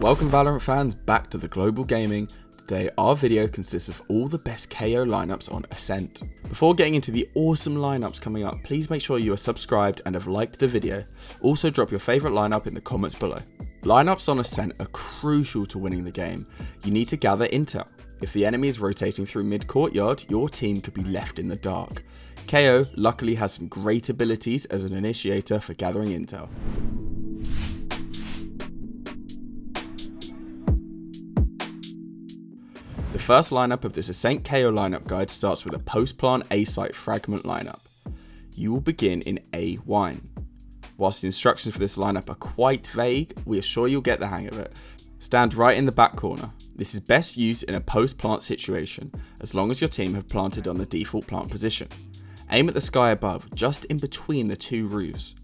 Welcome Valorant fans back to TheGlobalGaming. Today our video consists of all the best Kayo lineups on Ascent. Before getting into the awesome lineups coming up, please make sure you are subscribed and have liked the video. Also drop your favourite lineup in the comments below. Lineups on Ascent are crucial to winning the game. You need to gather intel. If the enemy is rotating through mid courtyard, your team could be left in the dark. Kayo luckily has some great abilities as an initiator for gathering intel. The first lineup of this Ascent Kayo lineup guide starts with a post-plant A Site Fragment lineup. You will begin in A wine. Whilst the instructions for this lineup are quite vague, we are sure you'll get the hang of it. Stand right in the back corner. This is best used in a post-plant situation, as long as your team have planted on the default plant position. Aim at the sky above, just in between the two roofs.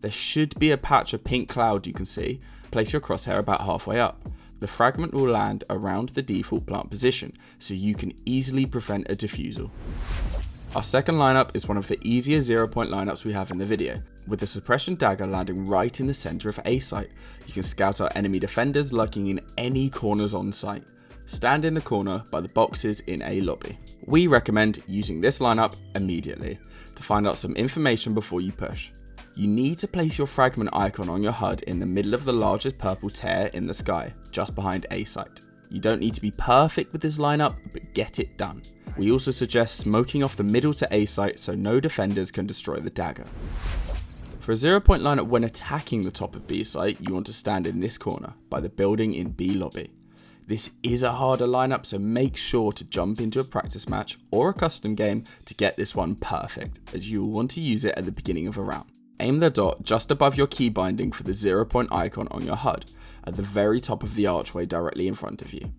There should be a patch of pink cloud you can see. Place your crosshair about halfway up. The fragment will land around the default plant position, so you can easily prevent a defusal. Our second lineup is one of the easier 0-point lineups we have in the video. With the suppression dagger landing right in the centre of A site, you can scout out enemy defenders lurking in any corners on site. Stand in the corner by the boxes in A lobby. We recommend using this lineup immediately to find out some information before you push. You need to place your fragment icon on your HUD in the middle of the largest purple tear in the sky, just behind A site. You don't need to be perfect with this lineup, but get it done. We also suggest smoking off the middle to A site so no defenders can destroy the dagger. For a 0-point lineup when attacking the top of B site, you want to stand in this corner, by the building in B lobby. This is a harder lineup, so make sure to jump into a practice match or a custom game to get this one perfect, as you will want to use it at the beginning of a round. Aim the dot just above your key binding for the 0-point icon on your HUD, at the very top of the archway directly in front of you.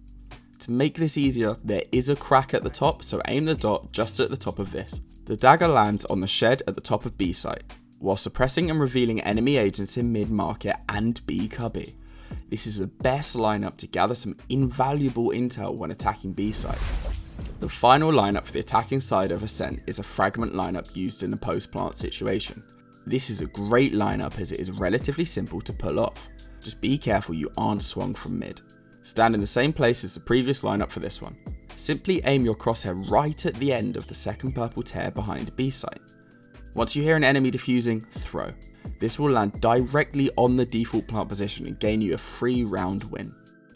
To make this easier, there is a crack at the top, so aim the dot just at the top of this. The dagger lands on the shed at the top of B site, while suppressing and revealing enemy agents in mid-market and B cubby. This is the best lineup to gather some invaluable intel when attacking B site. The final lineup for the attacking side of Ascent is a fragment lineup used in a post-plant situation. This is a great lineup as it is relatively simple to pull off. Just be careful you aren't swung from mid. Stand in the same place as the previous lineup for this one. Simply aim your crosshair right at the end of the second purple tear behind B site. Once you hear an enemy defusing, throw. This will land directly on the default plant position and gain you a free round win.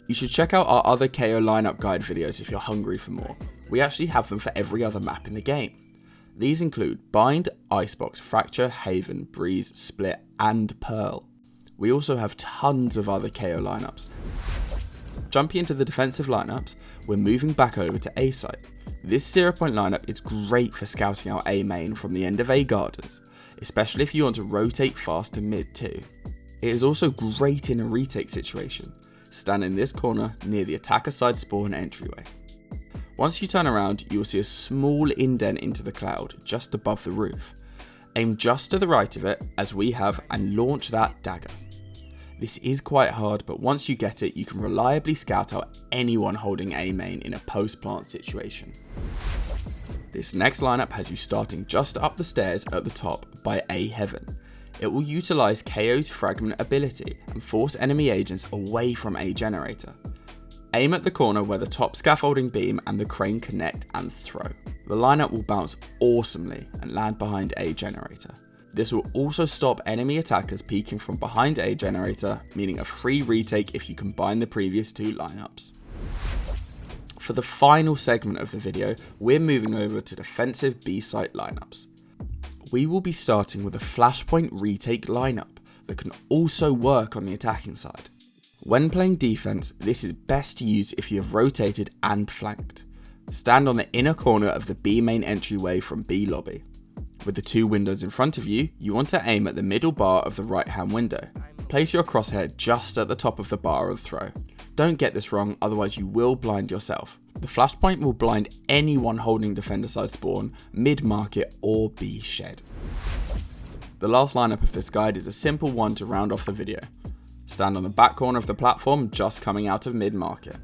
You should check out our other Kayo lineup guide videos if you're hungry for more. We actually have them for every other map in the game. These include Bind, Icebox, Fracture, Haven, Breeze, Split, and Pearl. We also have tons of other Kayo lineups. Jumping into the defensive lineups, we're moving back over to A site. This 0-point lineup is great for scouting out A main from the end of A gardens, especially if you want to rotate fast to mid too. It is also great in a retake situation. Stand in this corner near the attacker side spawn entryway. Once you turn around, you will see a small indent into the cloud just above the roof. Aim just to the right of it, as we have, and launch that dagger. This is quite hard, but once you get it, you can reliably scout out anyone holding A main in a post-plant situation. This next lineup has you starting just up the stairs at the top by A heaven. It will utilise Kayo's fragment ability and force enemy agents away from A generator. Aim at the corner where the top scaffolding beam and the crane connect and throw. The lineup will bounce awesomely and land behind A generator. This will also stop enemy attackers peeking from behind A generator, meaning a free retake if you combine the previous two lineups. For the final segment of the video, we're moving over to defensive B site lineups. We will be starting with a Flashpoint retake lineup that can also work on the attacking side. When playing defense, this is best to use if you have rotated and flanked. Stand on the inner corner of the B main entryway from B lobby. With the two windows in front of you, you want to aim at the middle bar of the right hand window. Place your crosshair just at the top of the bar of throw. Don't get this wrong, otherwise you will blind yourself. The flashpoint will blind anyone holding defender side spawn, mid market or B shed. The last lineup of this guide is a simple one to round off the video. Stand on the back corner of the platform just coming out of mid market.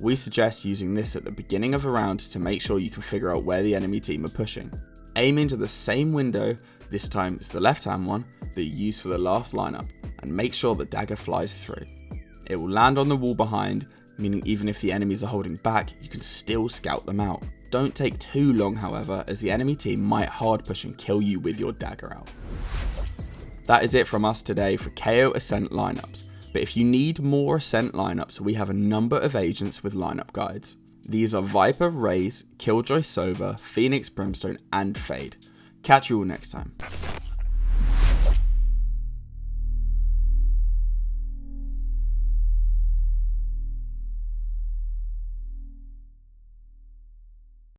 We suggest using this at the beginning of a round to make sure you can figure out where the enemy team are pushing. Aim into the same window, this time it's the left hand one, that you used for the last lineup, and make sure the dagger flies through. It will land on the wall behind, meaning even if the enemies are holding back, you can still scout them out. Don't take too long, however, as the enemy team might hard push and kill you with your dagger out. That is it from us today for Kayo Ascent lineups, but if you need more Ascent lineups, we have a number of agents with lineup guides. These are Viper, Raze, Killjoy Sova, Phoenix Brimstone and Fade. Catch you all next time.